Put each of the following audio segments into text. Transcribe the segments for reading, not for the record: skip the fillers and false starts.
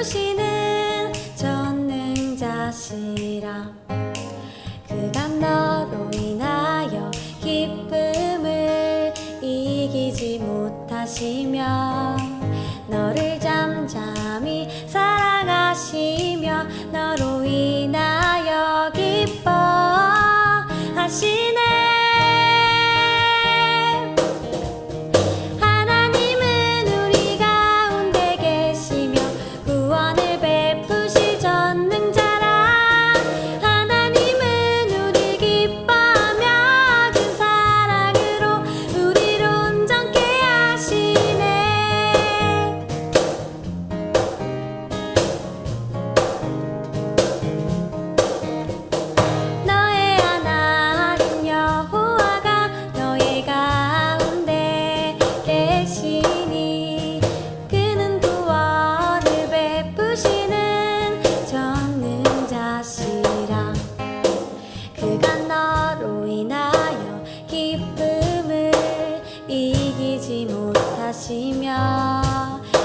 베푸시는 전능자시라. 그가 너로 인하여 기쁨을 이기지 못하시며 너를 잠잠히 사랑하시며 너로 인하여 기뻐하시네.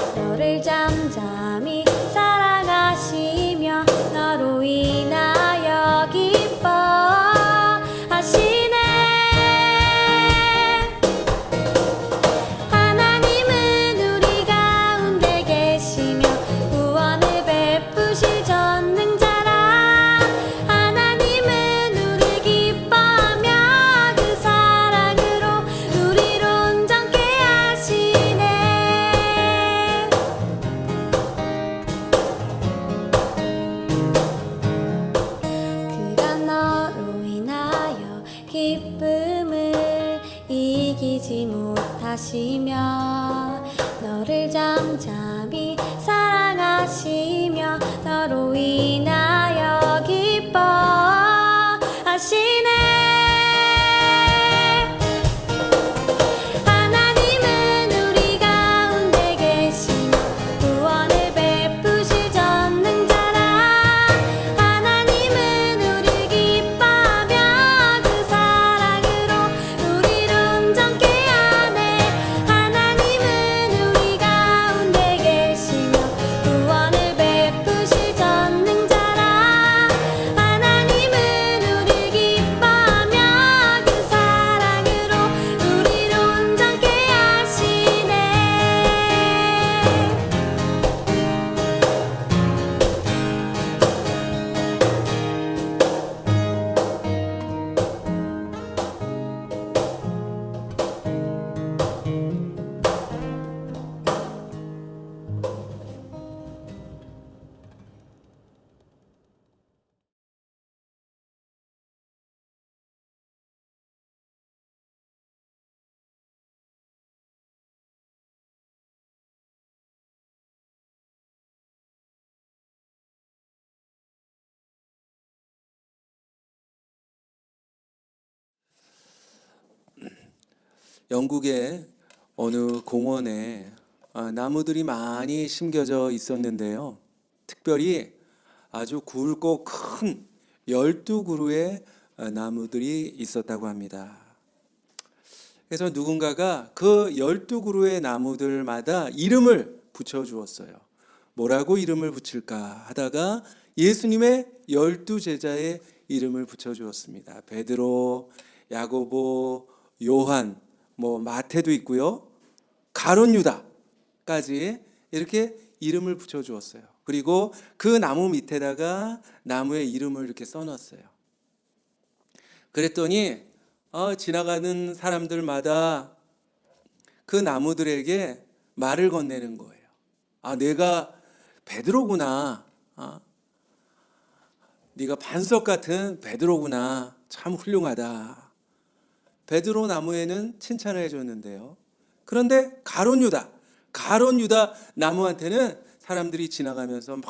너를 잠잠히 사랑하시며 너로 인하여 기뻐하시네. 하나님은 우리 가운데 계시며 구원을 베푸실 전능자라. 하나님은 우리 기뻐하며 그 사랑으로 우리를 온전케 하시네. 기쁨을 이기지 못하시며 너를 잠잠히 사랑하시며 너로 인하여 기뻐하시네. 영국의 어느 공원에 나무들이 많이 심겨져 있었는데요. 특별히 아주 굵고 큰 12그루의 나무들이 있었다고 합니다. 그래서 누군가가 그 12그루의 나무들마다 이름을 붙여주었어요. 뭐라고 이름을 붙일까 하다가 예수님의 12제자의 이름을 붙여주었습니다. 베드로, 야고보, 요한, 마태도 있고요. 가룟 유다까지 이렇게 이름을 붙여주었어요. 그리고 그 나무 밑에다가 나무의 이름을 이렇게 써놨어요. 그랬더니 지나가는 사람들마다 그 나무들에게 말을 건네는 거예요. 내가 베드로구나. 네가 반석 같은 베드로구나. 참 훌륭하다. 베드로 나무에는 칭찬을 해줬는데요. 그런데 가룟 유다 나무한테는 사람들이 지나가면서 막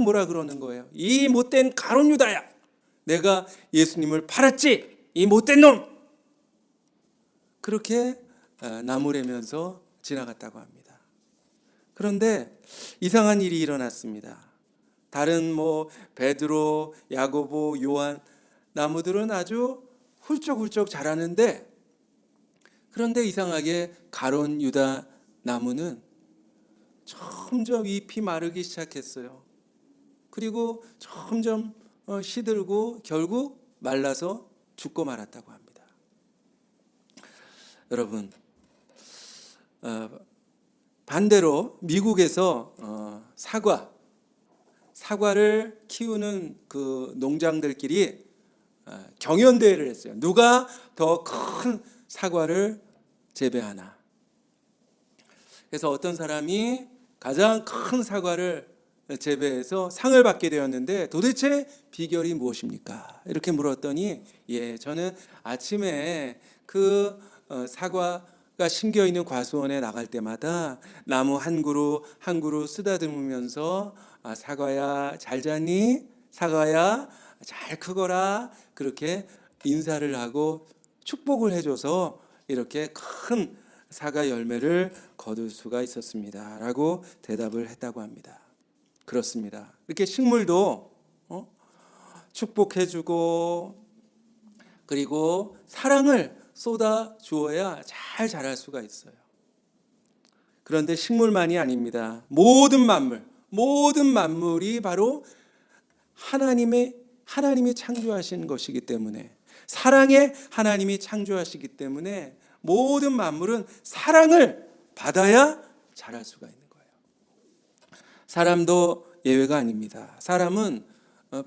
뭐라 그러는 거예요. 이 못된 가룟 유다야. 내가 예수님을 팔았지. 이 못된 놈. 그렇게 나무래면서 지나갔다고 합니다. 그런데 이상한 일이 일어났습니다. 다른 베드로, 야고보, 요한 나무들은 아주 훌쩍훌쩍 자라는데, 그런데 이상하게 가룟 유다 나무는 점점 잎이 마르기 시작했어요. 그리고 점점 시들고 결국 말라서 죽고 말았다고 합니다. 여러분, 반대로 미국에서 사과를 키우는 그 농장들끼리 경연대회를 했어요. 누가 더 큰 사과를 재배하나. 그래서 어떤 사람이 가장 큰 사과를 재배해서 상을 받게 되었는데 도대체 비결이 무엇입니까? 이렇게 물었더니 저는 아침에 그 사과가 심겨 있는 과수원에 나갈 때마다 나무 한 그루 한 그루 쓰다듬으면서 사과야 잘 자니? 사과야 잘 크거라. 그렇게 인사를 하고 축복을 해줘서 이렇게 큰 사과 열매를 거둘 수가 있었습니다. 라고 대답을 했다고 합니다. 그렇습니다. 이렇게 식물도 축복해주고 그리고 사랑을 쏟아 주어야 잘 자랄 수가 있어요. 그런데 식물만이 아닙니다. 모든 만물이 바로 하나님이 창조하신 것이기 때문에, 사랑의 하나님이 창조하시기 때문에 모든 만물은 사랑을 받아야 자랄 수가 있는 거예요. 사람도 예외가 아닙니다. 사람은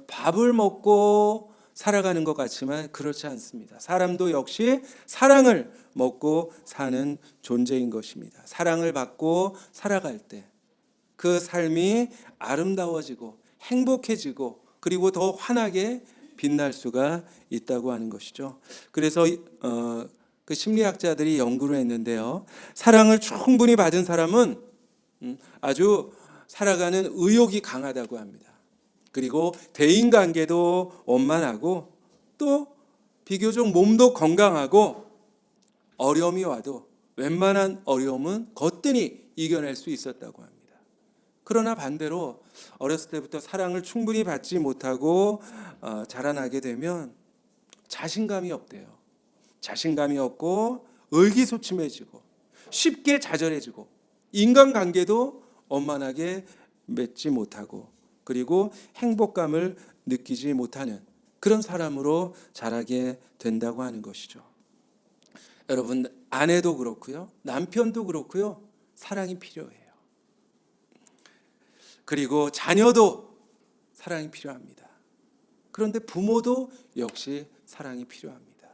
밥을 먹고 살아가는 것 같지만 그렇지 않습니다. 사람도 역시 사랑을 먹고 사는 존재인 것입니다. 사랑을 받고 살아갈 때 그 삶이 아름다워지고 행복해지고 그리고 더 환하게 빛날 수가 있다고 하는 것이죠. 그래서 그 심리학자들이 연구를 했는데요. 사랑을 충분히 받은 사람은 아주 살아가는 의욕이 강하다고 합니다. 그리고 대인관계도 원만하고 또 비교적 몸도 건강하고 어려움이 와도 웬만한 어려움은 거뜬히 이겨낼 수 있었다고 합니다. 그러나 반대로 어렸을 때부터 사랑을 충분히 받지 못하고 자라나게 되면 자신감이 없대요. 자신감이 없고 의기소침해지고 쉽게 좌절해지고 인간관계도 원만하게 맺지 못하고 그리고 행복감을 느끼지 못하는 그런 사람으로 자라게 된다고 하는 것이죠. 여러분, 아내도 그렇고요. 남편도 그렇고요. 사랑이 필요해요. 그리고 자녀도 사랑이 필요합니다. 그런데 부모도 역시 사랑이 필요합니다.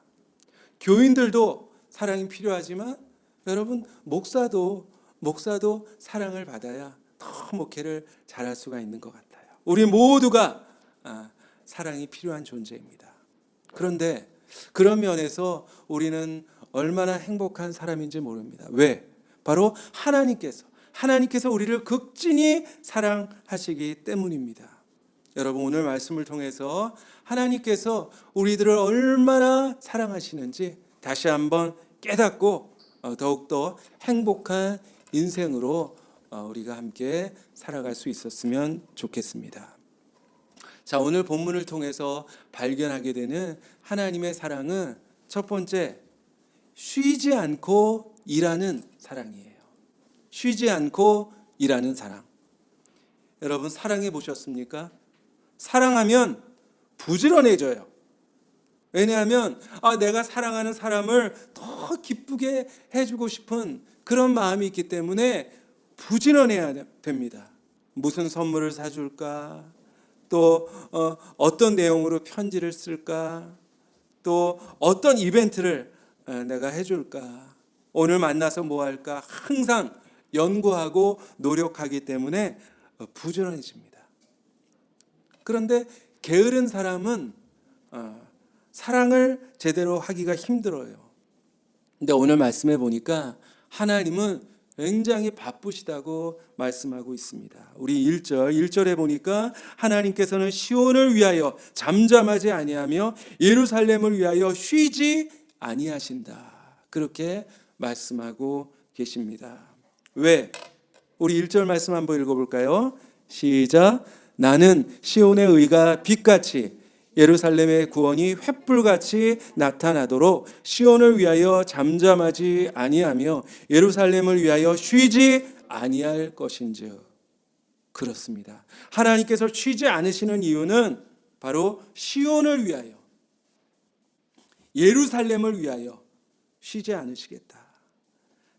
교인들도 사랑이 필요하지만 여러분, 목사도 사랑을 받아야 더 목회를 잘할 수가 있는 것 같아요. 우리 모두가 사랑이 필요한 존재입니다. 그런데 그런 면에서 우리는 얼마나 행복한 사람인지 모릅니다. 왜? 바로 하나님께서 우리를 극진히 사랑하시기 때문입니다. 여러분, 오늘 말씀을 통해서 하나님께서 우리들을 얼마나 사랑하시는지 다시 한번 깨닫고 더욱더 행복한 인생으로 우리가 함께 살아갈 수 있었으면 좋겠습니다. 자, 오늘 본문을 통해서 발견하게 되는 하나님의 사랑은 첫 번째, 쉬지 않고 일하는 사랑이에요. 쉬지 않고 일하는 사랑. 여러분, 사랑해 보셨습니까? 사랑하면 부지런해져요. 왜냐하면 내가 사랑하는 사람을 더 기쁘게 해주고 싶은 그런 마음이 있기 때문에 부지런해야 됩니다. 무슨 선물을 사줄까? 또 어떤 내용으로 편지를 쓸까? 또 어떤 이벤트를 내가 해줄까? 오늘 만나서 뭐 할까? 항상 연구하고 노력하기 때문에 부지런해집니다. 그런데 게으른 사람은 사랑을 제대로 하기가 힘들어요. 근데 오늘 말씀해 보니까 하나님은 굉장히 바쁘시다고 말씀하고 있습니다. 우리 1절에 보니까 하나님께서는 시온을 위하여 잠잠하지 아니하며 예루살렘을 위하여 쉬지 아니하신다. 그렇게 말씀하고 계십니다. 왜? 우리 1절 말씀 한번 읽어볼까요? 시작. 나는 시온의 의가 빛같이 예루살렘의 구원이 횃불같이 나타나도록 시온을 위하여 잠잠하지 아니하며 예루살렘을 위하여 쉬지 아니할 것인즉. 그렇습니다. 하나님께서 쉬지 않으시는 이유는 바로 시온을 위하여, 예루살렘을 위하여 쉬지 않으시겠다.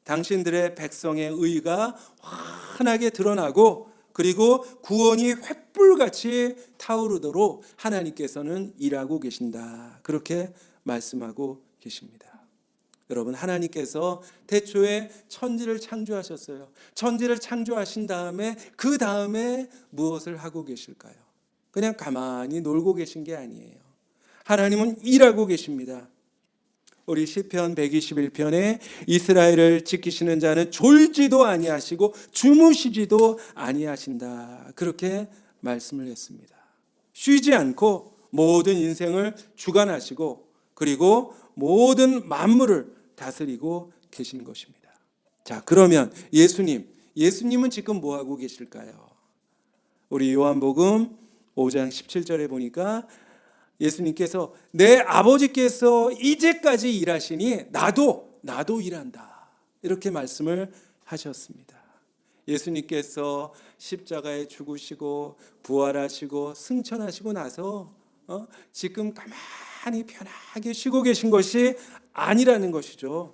당신들의 백성의 의가 환하게 드러나고 그리고 구원이 횃불같이 타오르도록 하나님께서는 일하고 계신다. 그렇게 말씀하고 계십니다. 여러분, 하나님께서 태초에 천지를 창조하셨어요. 천지를 창조하신 다음에 그 다음에 무엇을 하고 계실까요? 그냥 가만히 놀고 계신 게 아니에요. 하나님은 일하고 계십니다. 우리 시편 121편에 이스라엘을 지키시는 자는 졸지도 아니하시고 주무시지도 아니하신다. 그렇게 말씀을 했습니다. 쉬지 않고 모든 인생을 주관하시고 그리고 모든 만물을 다스리고 계신 것입니다. 자, 그러면 예수님은 지금 뭐 하고 계실까요? 우리 요한복음 5장 17절에 보니까 예수님께서 내 아버지께서 이제까지 일하시니 나도 일한다. 이렇게 말씀을 하셨습니다. 예수님께서 십자가에 죽으시고 부활하시고 승천하시고 나서 지금 가만히 편하게 쉬고 계신 것이 아니라는 것이죠.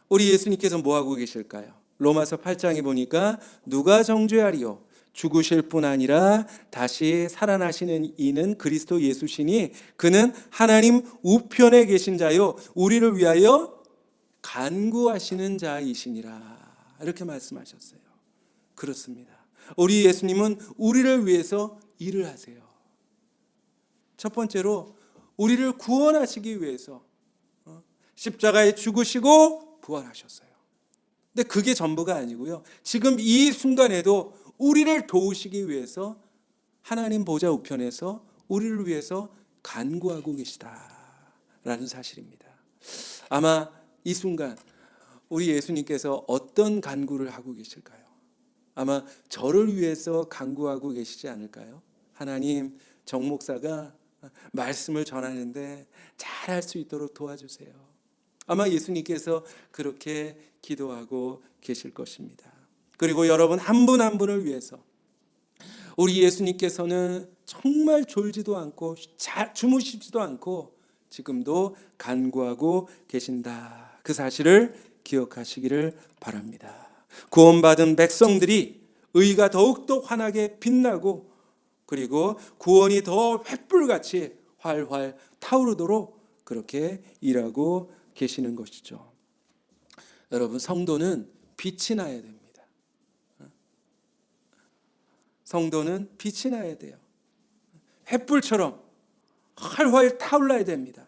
우리 예수님께서 뭐 하고 계실까요? 로마서 8장에 보니까 누가 정죄하리요? 죽으실 뿐 아니라 다시 살아나시는 이는 그리스도 예수시니 그는 하나님 우편에 계신 자요 우리를 위하여 간구하시는 자이시니라. 이렇게 말씀하셨어요. 그렇습니다. 우리 예수님은 우리를 위해서 일을 하세요. 첫 번째로 우리를 구원하시기 위해서 십자가에 죽으시고 부활하셨어요. 근데 그게 전부가 아니고요. 지금 이 순간에도 우리를 도우시기 위해서 하나님 보좌 우편에서 우리를 위해서 간구하고 계시다라는 사실입니다. 아마 이 순간 우리 예수님께서 어떤 간구를 하고 계실까요? 아마 저를 위해서 간구하고 계시지 않을까요? 하나님, 정 목사가 말씀을 전하는데 잘할 수 있도록 도와주세요. 아마 예수님께서 그렇게 기도하고 계실 것입니다. 그리고 여러분 한 분 한 분을 위해서 우리 예수님께서는 정말 졸지도 않고 주무시지도 않고 지금도 간구하고 계신다. 그 사실을 기억하시기를 바랍니다. 구원받은 백성들이 의가 더욱더 환하게 빛나고 그리고 구원이 더 횃불같이 활활 타오르도록 그렇게 일하고 계시는 것이죠. 여러분, 성도는 빛이 나야 됩니다. 성도는 빛이 나야 돼요. 횃불처럼 활활 타올라야 됩니다.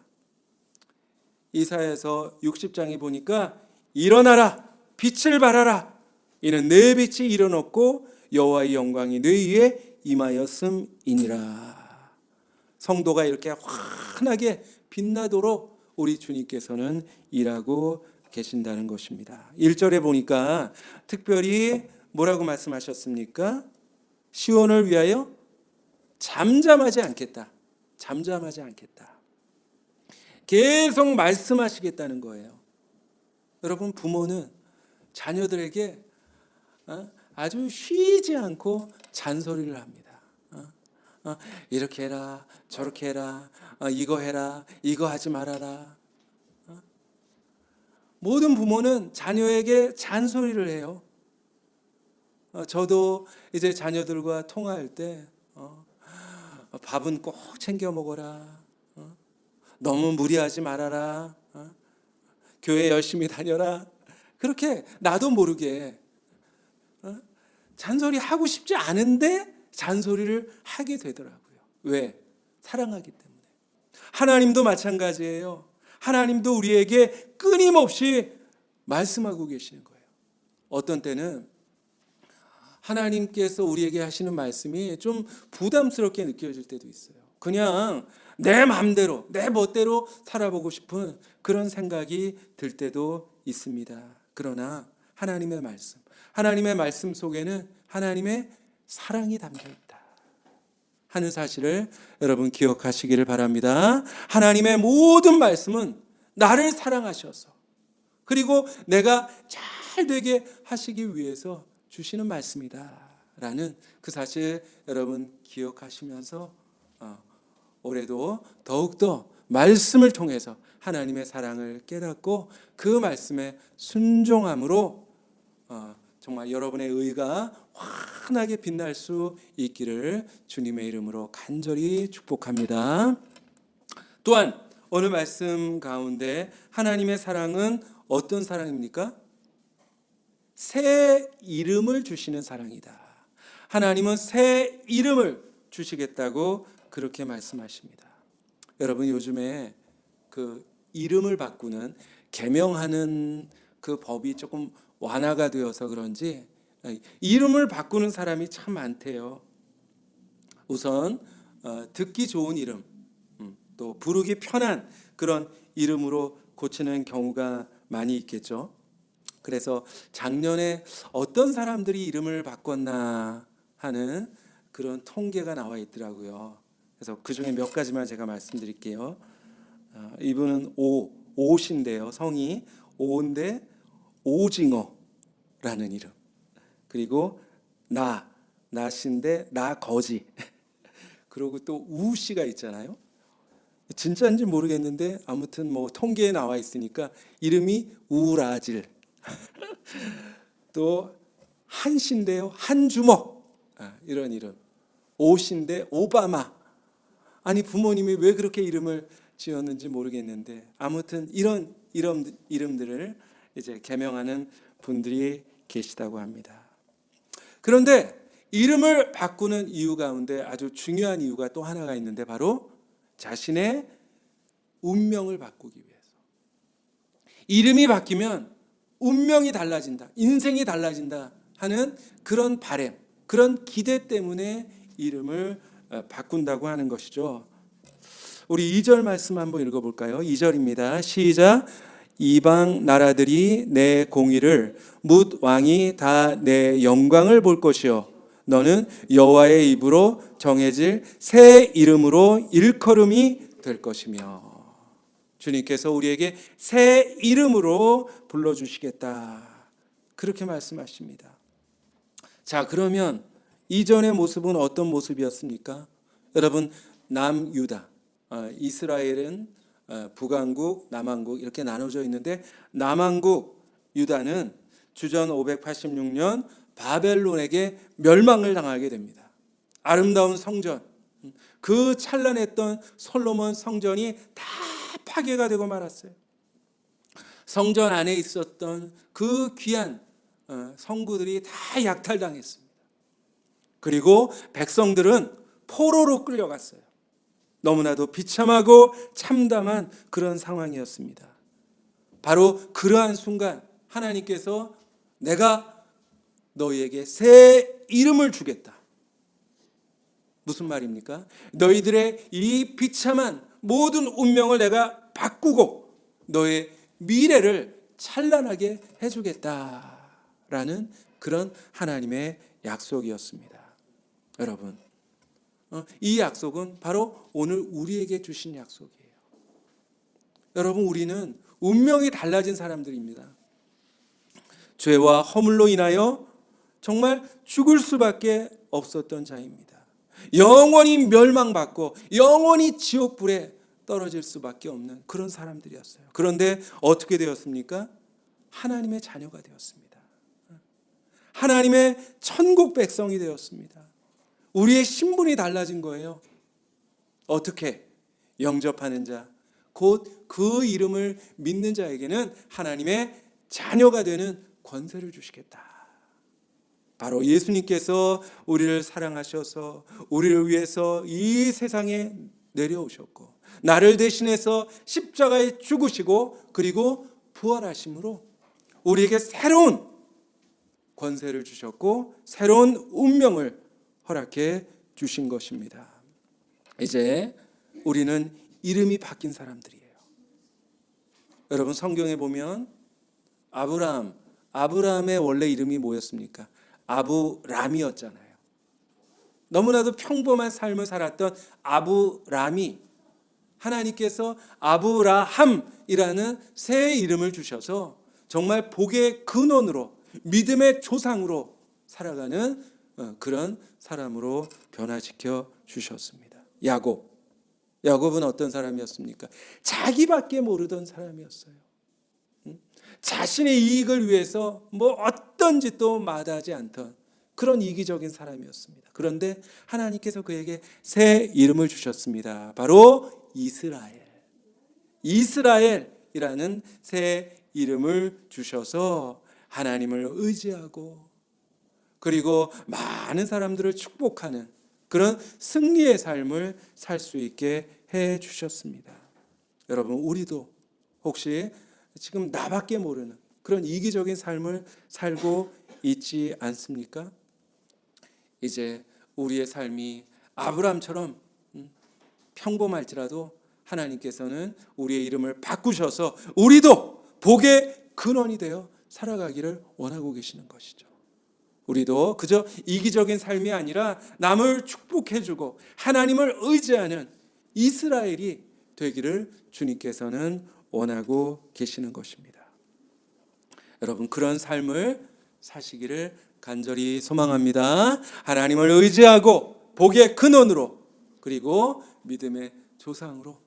이사야서 60장에 보니까 일어나라 빛을 발하라 이는 내 빛이 일어났고 여호와의 영광이 내 위에 임하였음이니라. 성도가 이렇게 환하게 빛나도록 우리 주님께서는 일하고 계신다는 것입니다. 1절에 보니까 특별히 뭐라고 말씀하셨습니까? 시온을 위하여 잠잠하지 않겠다. 잠잠하지 않겠다. 계속 말씀하시겠다는 거예요. 여러분, 부모는 자녀들에게 아주 쉬지 않고 잔소리를 합니다. 이렇게 해라, 저렇게 해라, 이거 해라, 이거 하지 말아라. 모든 부모는 자녀에게 잔소리를 해요. 저도 이제 자녀들과 통화할 때 밥은 꼭 챙겨 먹어라. 너무 무리하지 말아라. 교회 열심히 다녀라. 그렇게 나도 모르게 잔소리 하고 싶지 않은데 잔소리를 하게 되더라고요. 왜? 사랑하기 때문에. 하나님도 마찬가지예요. 하나님도 우리에게 끊임없이 말씀하고 계시는 거예요. 어떤 때는 하나님께서 우리에게 하시는 말씀이 좀 부담스럽게 느껴질 때도 있어요. 그냥 내 마음대로, 내 멋대로 살아보고 싶은 그런 생각이 들 때도 있습니다. 그러나 하나님의 말씀 속에는 하나님의 사랑이 담겨 있다 하는 사실을 여러분 기억하시기를 바랍니다. 하나님의 모든 말씀은 나를 사랑하셔서 그리고 내가 잘 되게 하시기 위해서 주시는 말씀이다라는 그 사실 여러분 기억하시면서 올해도 더욱더 말씀을 통해서 하나님의 사랑을 깨닫고 그 말씀에 순종함으로 정말 여러분의 의가 환하게 빛날 수 있기를 주님의 이름으로 간절히 축복합니다. 또한 오늘 말씀 가운데 하나님의 사랑은 어떤 사랑입니까? 새 이름을 주시는 사랑이다. 하나님은 새 이름을 주시겠다고 그렇게 말씀하십니다. 여러분 요즘에 그 이름을 바꾸는 계명하는 그 법이 조금 완화가 되어서 그런지 이름을 바꾸는 사람이 참 많대요. 우선 듣기 좋은 이름, 또 부르기 편한 그런 이름으로 고치는 경우가 많이 있겠죠. 그래서 작년에 어떤 사람들이 이름을 바꿨나 하는 그런 통계가 나와 있더라고요. 그래서 그 중에 몇 가지만 제가 말씀드릴게요. 이분은 오신데요. 성이 오인데 오징어라는 이름. 그리고 나신데 나거지. 그리고 또 우씨가 있잖아요. 진짜인지 모르겠는데 아무튼 뭐 통계에 나와 있으니까 이름이 우라질. 또 한신데요. 한주먹. 이런 이름. 오신데 오바마. 아니 부모님이 왜 그렇게 이름을 지었는지 모르겠는데 아무튼 이런 이름들을 이제 계명하는 분들이 계시다고 합니다. 그런데 이름을 바꾸는 이유 가운데 아주 중요한 이유가 또 하나가 있는데 바로 자신의 운명을 바꾸기 위해서. 이름이 바뀌면 운명이 달라진다, 인생이 달라진다 하는 그런 바람, 그런 기대 때문에 이름을 바꾼다고 하는 것이죠. 우리 2절 말씀 한번 읽어볼까요? 2절입니다. 시작. 이방 나라들이 내 공의를 뭇 왕이 다 내 영광을 볼 것이요 너는 여호와의 입으로 정해질 새 이름으로 일컬음이 될 것이며. 주님께서 우리에게 새 이름으로 불러주시겠다 그렇게 말씀하십니다. 자, 그러면 이전의 모습은 어떤 모습이었습니까? 여러분, 남유다, 이스라엘은 북왕국, 남왕국 이렇게 나눠져 있는데 남왕국 유다는 주전 586년 바벨론에게 멸망을 당하게 됩니다. 아름다운 성전, 그 찬란했던 솔로몬 성전이 다 파괴가 되고 말았어요. 성전 안에 있었던 그 귀한 성구들이 다 약탈당했습니다. 그리고 백성들은 포로로 끌려갔어요. 너무나도 비참하고 참담한 그런 상황이었습니다. 바로 그러한 순간 하나님께서 내가 너희에게 새 이름을 주겠다. 무슨 말입니까? 너희들의 이 비참한 모든 운명을 내가 바꾸고 너의 미래를 찬란하게 해주겠다라는 그런 하나님의 약속이었습니다. 여러분, 이 약속은 바로 오늘 우리에게 주신 약속이에요. 여러분, 우리는 운명이 달라진 사람들입니다. 죄와 허물로 인하여 정말 죽을 수밖에 없었던 자입니다. 영원히 멸망받고 영원히 지옥불에 떨어질 수밖에 없는 그런 사람들이었어요. 그런데 어떻게 되었습니까? 하나님의 자녀가 되었습니다. 하나님의 천국 백성이 되었습니다. 우리의 신분이 달라진 거예요. 어떻게? 영접하는 자, 곧 그 이름을 믿는 자에게는 하나님의 자녀가 되는 권세를 주시겠다. 바로 예수님께서 우리를 사랑하셔서 우리를 위해서 이 세상에 내려오셨고 나를 대신해서 십자가에 죽으시고 그리고 부활하심으로 우리에게 새로운 권세를 주셨고 새로운 운명을 허락해 주신 것입니다. 이제 우리는 이름이 바뀐 사람들이에요. 여러분, 성경에 보면 아브라함의 원래 이름이 뭐였습니까? 아브람이었잖아요. 너무나도 평범한 삶을 살았던 아브람이 하나님께서 아브라함이라는 새 이름을 주셔서 정말 복의 근원으로 믿음의 조상으로 살아가는 그런 사람으로 변화시켜 주셨습니다. 야곱은 어떤 사람이었습니까? 자기밖에 모르던 사람이었어요. 자신의 이익을 위해서 뭐 어떤 짓도 마다하지 않던 그런 이기적인 사람이었습니다. 그런데 하나님께서 그에게 새 이름을 주셨습니다. 바로 이스라엘이라는 새 이름을 주셔서 하나님을 의지하고 그리고 많은 사람들을 축복하는 그런 승리의 삶을 살 수 있게 해 주셨습니다. 여러분, 우리도 혹시 지금 나밖에 모르는 그런 이기적인 삶을 살고 있지 않습니까? 이제 우리의 삶이 아브라함처럼 평범할지라도 하나님께서는 우리의 이름을 바꾸셔서 우리도 복의 근원이 되어 살아가기를 원하고 계시는 것이죠. 우리도 그저 이기적인 삶이 아니라 남을 축복해주고 하나님을 의지하는 이스라엘이 되기를 주님께서는 원하고 계시는 것입니다. 여러분, 그런 삶을 사시기를 간절히 소망합니다. 하나님을 의지하고 복의 근원으로 그리고 믿음의 조상으로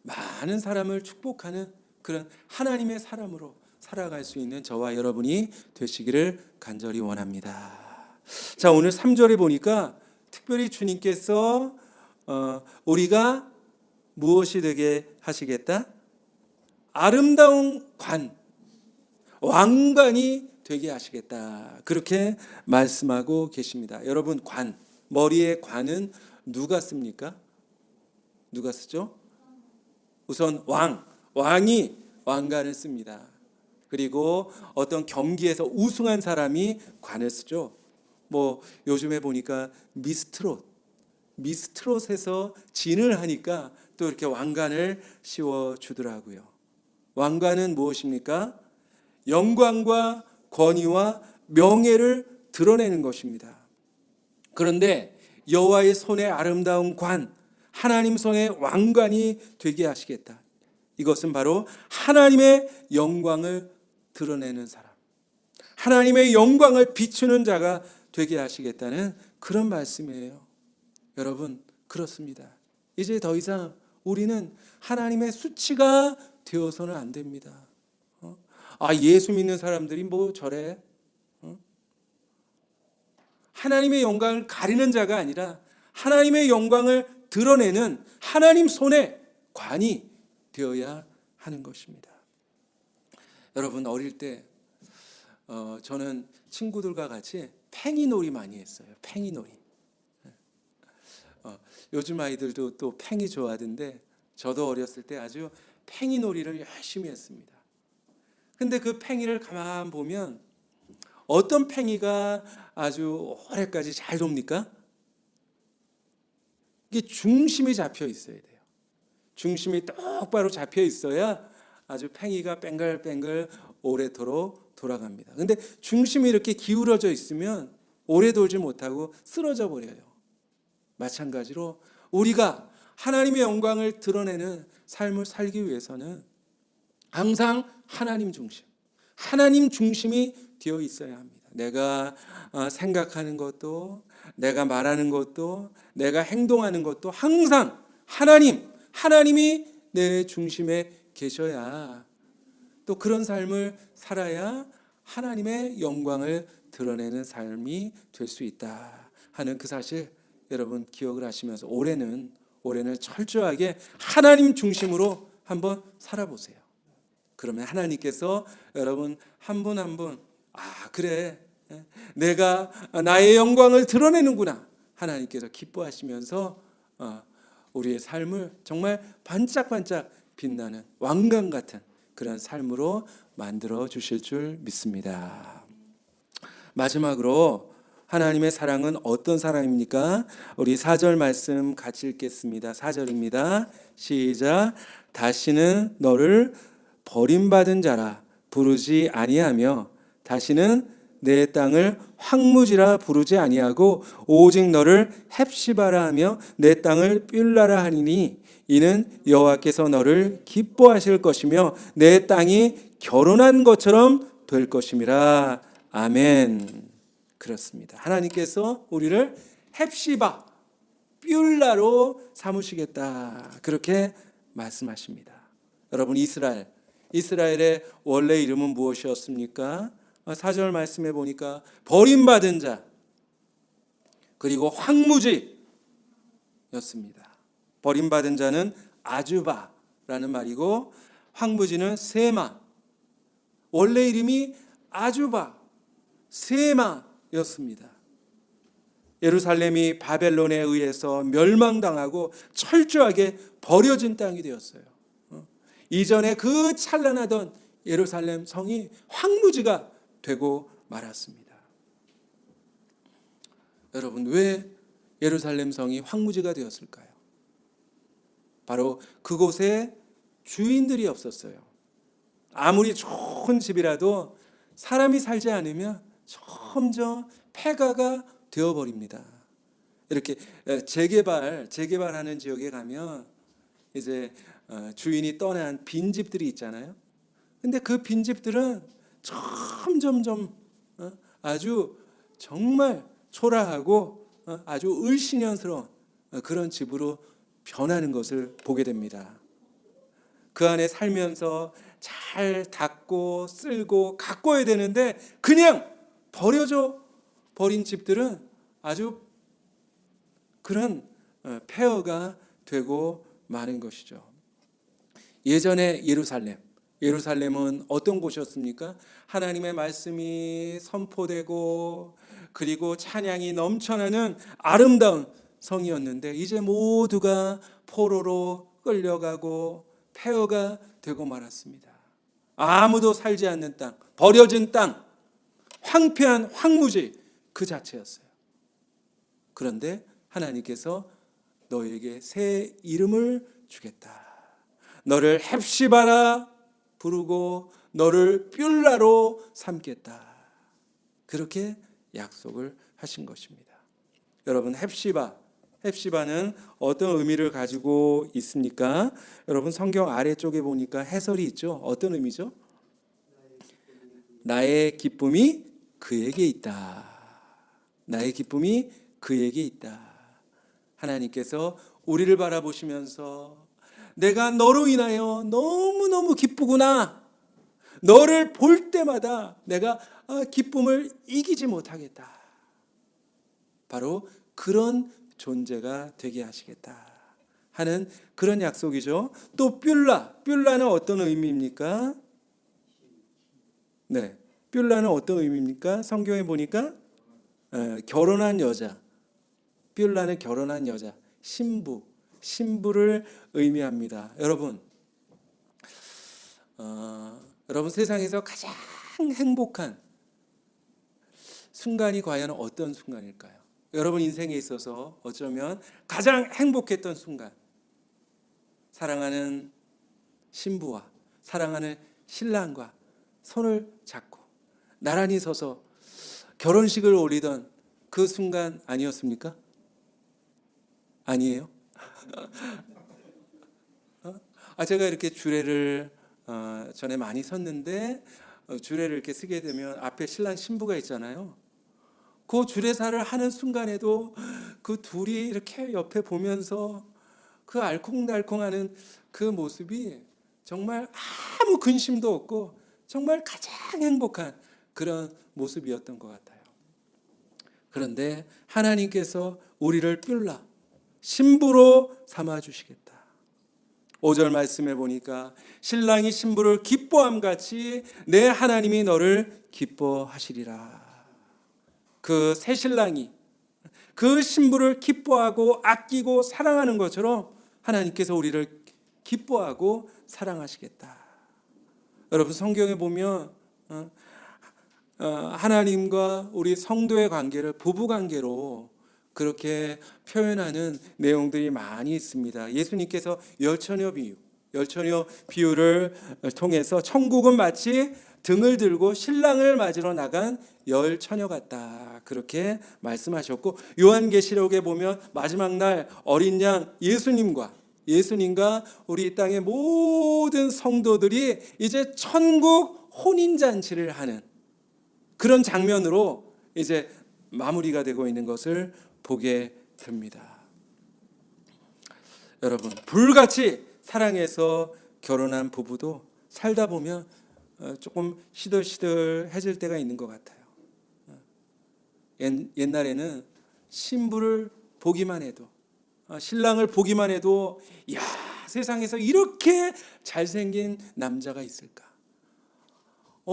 많은 사람을 축복하는 그런 하나님의 사람으로 살아갈 수 있는 저와 여러분이 되시기를 간절히 원합니다. 자, 오늘 3절에 보니까 특별히 주님께서 우리가 무엇이 되게 하시겠다? 아름다운 왕관이 되게 하시겠다. 그렇게 말씀하고 계십니다. 여러분, 머리에 관은 누가 씁니까? 누가 쓰죠? 우선 왕이 왕관을 씁니다. 그리고 어떤 경기에서 우승한 사람이 관을 쓰죠. 뭐 요즘에 보니까 미스트롯에서 진을 하니까 또 이렇게 왕관을 씌워 주더라고요. 왕관은 무엇입니까? 영광과 권위와 명예를 드러내는 것입니다. 그런데 여호와의 손에 아름다운 하나님 손에 왕관이 되게 하시겠다. 이것은 바로 하나님의 영광을 드러내는 사람, 하나님의 영광을 비추는 자가 되게 하시겠다는 그런 말씀이에요. 여러분, 그렇습니다. 이제 더 이상 우리는 하나님의 수치가 되어서는 안 됩니다. 예수 믿는 사람들이 뭐 저래? 하나님의 영광을 가리는 자가 아니라 하나님의 영광을 드러내는 하나님 손에 관이 되어야 하는 것입니다. 여러분, 어릴 때 저는 친구들과 같이 팽이놀이 많이 했어요. 팽이놀이. 요즘 아이들도 또 팽이 좋아하던데 저도 어렸을 때 아주 팽이놀이를 열심히 했습니다. 근데 그 팽이를 가만 보면 어떤 팽이가 아주 오래까지 잘 돕니까? 이게 중심이 잡혀 있어야 돼요. 중심이 똑바로 잡혀 있어야 아주 팽이가 뱅글뱅글 오래도록 돌아갑니다. 근데 중심이 이렇게 기울어져 있으면 오래 돌지 못하고 쓰러져 버려요. 마찬가지로 우리가 하나님의 영광을 드러내는 삶을 살기 위해서는 항상 하나님 중심이 되어 있어야 합니다. 내가 생각하는 것도, 내가 말하는 것도, 내가 행동하는 것도 항상 하나님이 내 중심에 계셔야 또 그런 삶을 살아야 하나님의 영광을 드러내는 삶이 될 수 있다 하는 그 사실 여러분 기억을 하시면서 올해는 철저하게 하나님 중심으로 한번 살아보세요. 그러면 하나님께서 여러분 한 분 한 분 그래 내가 나의 영광을 드러내는구나 하나님께서 기뻐하시면서 우리의 삶을 정말 반짝반짝 빛나는 왕관 같은 그런 삶으로 만들어 주실 줄 믿습니다. 마지막으로 하나님의 사랑은 어떤 사랑입니까? 우리 4절 말씀 같이 읽겠습니다. 4절입니다. 시작. 다시는 너를 버림받은 자라 부르지 아니하며 다시는 내 땅을 황무지라 부르지 아니하고 오직 너를 헵시바라 하며 내 땅을 뷸라라 하니니 이는 여호와께서 너를 기뻐하실 것이며 내 땅이 결혼한 것처럼 될 것임이라. 아멘. 그렇습니다. 하나님께서 우리를 헵시바, 뷸라로 삼으시겠다. 그렇게 말씀하십니다. 여러분, 이스라엘의 원래 이름은 무엇이었습니까? 4절 말씀해 보니까 버림받은 자, 그리고 황무지였습니다. 버림받은 자는 아주바라는 말이고, 황무지는 세마. 원래 이름이 아주바, 세마였습니다. 예루살렘이 바벨론에 의해서 멸망당하고 철저하게 버려진 땅이 되었어요. 이전에 그 찬란하던 예루살렘 성이 황무지가 되고 말았습니다. 여러분, 왜 예루살렘 성이 황무지가 되었을까요? 바로 그곳에 주인들이 없었어요. 아무리 좋은 집이라도 사람이 살지 않으면 점점 폐가가 되어버립니다. 이렇게 재개발하는 지역에 가면 이제 주인이 떠난 빈집들이 있잖아요. 근데 그 빈집들은 점점점 아주 정말 초라하고 아주 을씨년스러운 그런 집으로 변하는 것을 보게 됩니다. 그 안에 살면서 잘 닦고 쓸고 가꿔야 되는데 그냥 버려져 버린 집들은 아주 그런 폐허가 되고 마는 것이죠. 예전에 예루살렘은 어떤 곳이었습니까? 하나님의 말씀이 선포되고 그리고 찬양이 넘쳐나는 아름다운 성이었는데 이제 모두가 포로로 끌려가고 폐허가 되고 말았습니다. 아무도 살지 않는 땅, 버려진 땅, 황폐한 황무지 그 자체였어요. 그런데 하나님께서 너에게 새 이름을 주겠다. 너를 헵시바라 부르고 너를 뷸라로 삼겠다. 그렇게 약속을 하신 것입니다. 여러분, 헵시바는 어떤 의미를 가지고 있습니까? 여러분, 성경 아래쪽에 보니까 해설이 있죠. 어떤 의미죠? 나의 기쁨이 그에게 있다. 나의 기쁨이 그에게 있다. 하나님께서 우리를 바라보시면서 내가 너로 인하여 너무너무 기쁘구나. 너를 볼 때마다 내가 기쁨을 이기지 못하겠다. 바로 그런 존재가 되게 하시겠다 하는 그런 약속이죠. 또 뷸라는 어떤 의미입니까? 네, 뷸라는 어떤 의미입니까? 성경에 보니까 결혼한 여자, 뷸라는 결혼한 여자, 신부를 의미합니다. 여러분 세상에서 가장 행복한 순간이 과연 어떤 순간일까요? 여러분 인생에 있어서 어쩌면 가장 행복했던 순간, 사랑하는 신부와 사랑하는 신랑과 손을 잡고 나란히 서서 결혼식을 올리던 그 순간 아니었습니까? 아니에요? 제가 이렇게 주례를 전에 많이 섰는데 주례를 이렇게 쓰게 되면 앞에 신랑 신부가 있잖아요. 그 주례사를 하는 순간에도 그 둘이 이렇게 옆에 보면서 그 알콩달콩하는 그 모습이 정말 아무 근심도 없고 정말 가장 행복한 그런 모습이었던 것 같아요. 그런데 하나님께서 우리를 뷸라, 신부로 삼아주시겠다. 5절 말씀에 보니까 신랑이 신부를 기뻐함같이 내 하나님이 너를 기뻐하시리라. 그 새 신랑이 그 신부를 기뻐하고 아끼고 사랑하는 것처럼 하나님께서 우리를 기뻐하고 사랑하시겠다. 여러분 성경에 보면 하나님과 우리 성도의 관계를 부부관계로 그렇게 표현하는 내용들이 많이 있습니다. 예수님께서 열처녀 비유를 통해서 천국은 마치 등을 들고 신랑을 맞으러 나간 열 처녀 같다, 그렇게 말씀하셨고, 요한계시록에 보면 마지막 날 어린 양 예수님과 우리 이 땅의 모든 성도들이 이제 천국 혼인잔치를 하는 그런 장면으로 이제 마무리가 되고 있는 것을 보게 됩니다. 여러분, 불같이 사랑해서 결혼한 부부도 살다 보면 조금 시들시들해질 때가 있는 것 같아요. 옛날에는 신부를 보기만 해도, 신랑을 보기만 해도, 야, 세상에서 이렇게 잘생긴 남자가 있을까?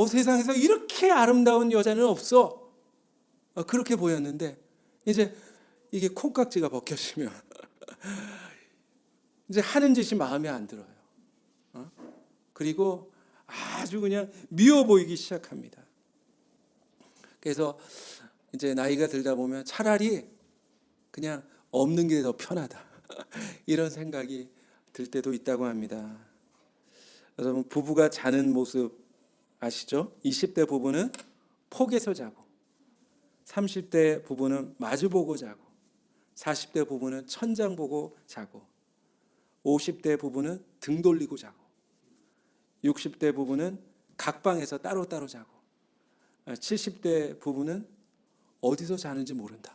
세상에서 이렇게 아름다운 여자는 없어. 그렇게 보였는데 이제 이게 콩깍지가 벗겨지면 이제 하는 짓이 마음에 안 들어요. 그리고 아주 그냥 미워 보이기 시작합니다. 그래서 이제 나이가 들다 보면 차라리 그냥 없는 게 더 편하다. 이런 생각이 들 때도 있다고 합니다. 여러분, 부부가 자는 모습 아시죠? 20대 부부는 폭에서 자고, 30대 부부는 마주보고 자고, 40대 부부는 천장 보고 자고, 50대 부부는 등 돌리고 자고, 60대 부부는 각방에서 따로따로 자고, 70대 부부는 어디서 자는지 모른다.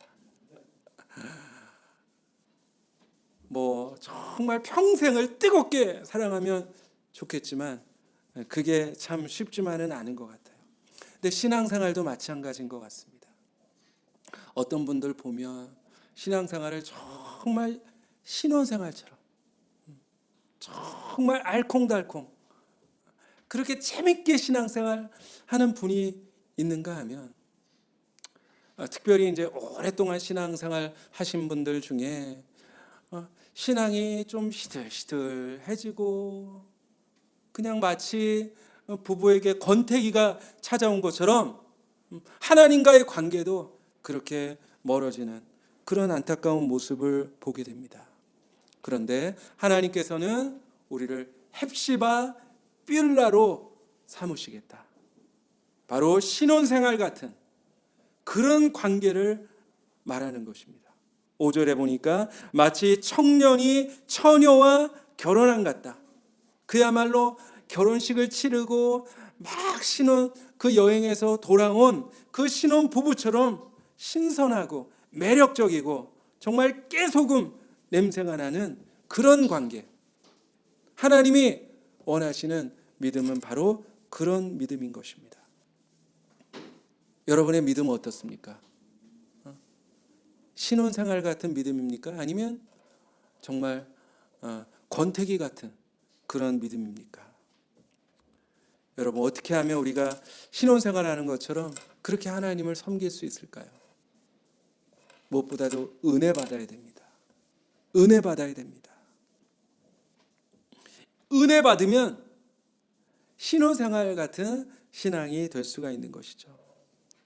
뭐 정말 평생을 뜨겁게 사랑하면 좋겠지만 그게 참 쉽지만은 않은 것 같아요. 근데 신앙생활도 마찬가지인 것 같습니다. 어떤 분들 보면 신앙생활을 정말 신혼생활처럼 정말 알콩달콩 그렇게 재밌게 신앙생활 하는 분이 있는가 하면 특별히 이제 오랫동안 신앙생활 하신 분들 중에 신앙이 좀 시들시들해지고 그냥 마치 부부에게 권태기가 찾아온 것처럼 하나님과의 관계도 그렇게 멀어지는 그런 안타까운 모습을 보게 됩니다. 그런데 하나님께서는 우리를 헵시바 뷸라로 삼으시겠다. 바로 신혼생활 같은 그런 관계를 말하는 것입니다. 5절에 보니까 마치 청년이 처녀와 결혼한 같다. 그야말로 결혼식을 치르고 막 신혼 그 여행에서 돌아온 그 신혼 부부처럼 신선하고 매력적이고 정말 깨소금 냄새가 나는 그런 관계. 하나님이 원하시는 믿음은 바로 그런 믿음인 것입니다. 여러분의 믿음은 어떻습니까? 신혼생활 같은 믿음입니까? 아니면 정말 권태기 같은 그런 믿음입니까? 여러분, 어떻게 하면 우리가 신혼생활하는 것처럼 그렇게 하나님을 섬길 수 있을까요? 무엇보다도 은혜 받아야 됩니다. 은혜 받아야 됩니다. 은혜 받으면 신혼생활 같은 신앙이 될 수가 있는 것이죠.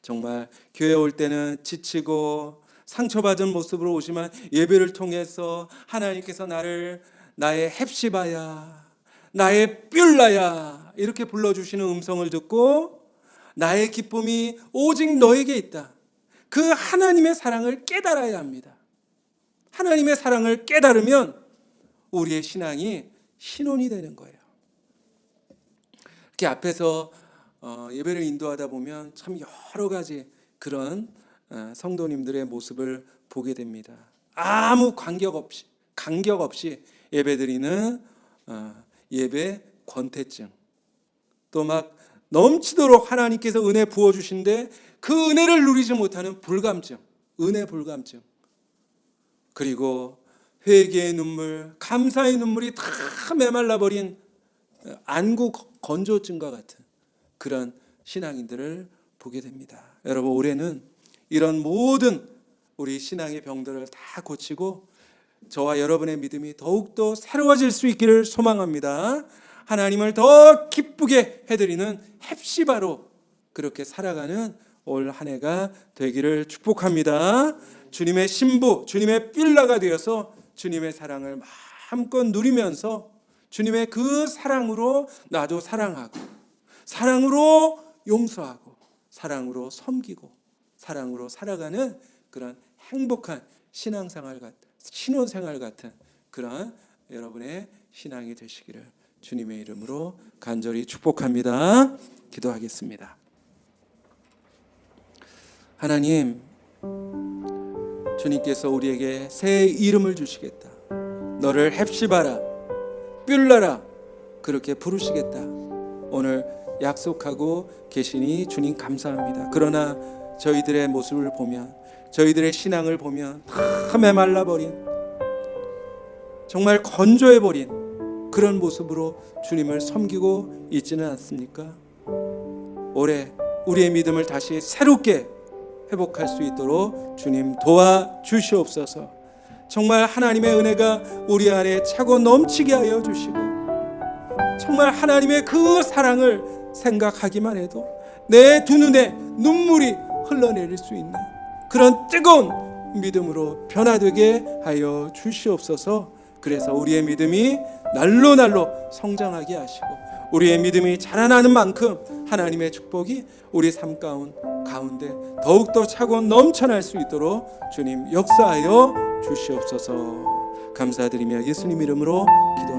정말 교회 올 때는 지치고 상처받은 모습으로 오지만 예배를 통해서 하나님께서 나를 나의 헵시바야, 나의 뷸라야 이렇게 불러주시는 음성을 듣고 나의 기쁨이 오직 너에게 있다. 그 하나님의 사랑을 깨달아야 합니다. 하나님의 사랑을 깨달으면 우리의 신앙이 신혼이 되는 거예요. 이렇게 앞에서 예배를 인도하다 보면 참 여러 가지 그런 성도님들의 모습을 보게 됩니다. 아무 간격 없이 예배드리는 예배 권태증, 또 막 넘치도록 하나님께서 은혜 부어주신데 그 은혜를 누리지 못하는 불감증, 은혜 불감증, 그리고 회개의 눈물, 감사의 눈물이 다 메말라버린 안구 건조증과 같은 그런 신앙인들을 보게 됩니다. 여러분, 올해는 이런 모든 우리 신앙의 병들을 다 고치고 저와 여러분의 믿음이 더욱더 새로워질 수 있기를 소망합니다. 하나님을 더 기쁘게 해드리는 헵시바로 그렇게 살아가는 올 한 해가 되기를 축복합니다. 주님의 신부, 주님의 뷸라가 되어서 주님의 사랑을 마음껏 누리면서 주님의 그 사랑으로 나도 사랑하고, 사랑으로 용서하고, 사랑으로 섬기고, 사랑으로 살아가는 그런 행복한 신혼생활 같은 그런 여러분의 신앙이 되시기를 주님의 이름으로 간절히 축복합니다. 기도하겠습니다. 하나님, 주님께서 우리에게 새 이름을 주시겠다. 너를 헵시바라, 뷸라라 그렇게 부르시겠다. 오늘 약속하고 계시니 주님 감사합니다. 그러나 저희들의 모습을 보면, 저희들의 신앙을 보면 다 메말라버린, 정말 건조해버린 그런 모습으로 주님을 섬기고 있지는 않습니까? 올해 우리의 믿음을 다시 새롭게 회복할 수 있도록 주님 도와주시옵소서. 정말 하나님의 은혜가 우리 안에 차고 넘치게 하여 주시고, 정말 하나님의 그 사랑을 생각하기만 해도 내 두 눈에 눈물이 흘러내릴 수 있는 그런 뜨거운 믿음으로 변화되게 하여 주시옵소서. 그래서 우리의 믿음이 날로 날로 성장하게 하시고, 우리의 믿음이 자라나는 만큼 하나님의 축복이 우리 삶 가운데 더욱더 차고 넘쳐날 수 있도록 주님 역사하여 주시옵소서. 감사드리며 예수님 이름으로 기도합니다.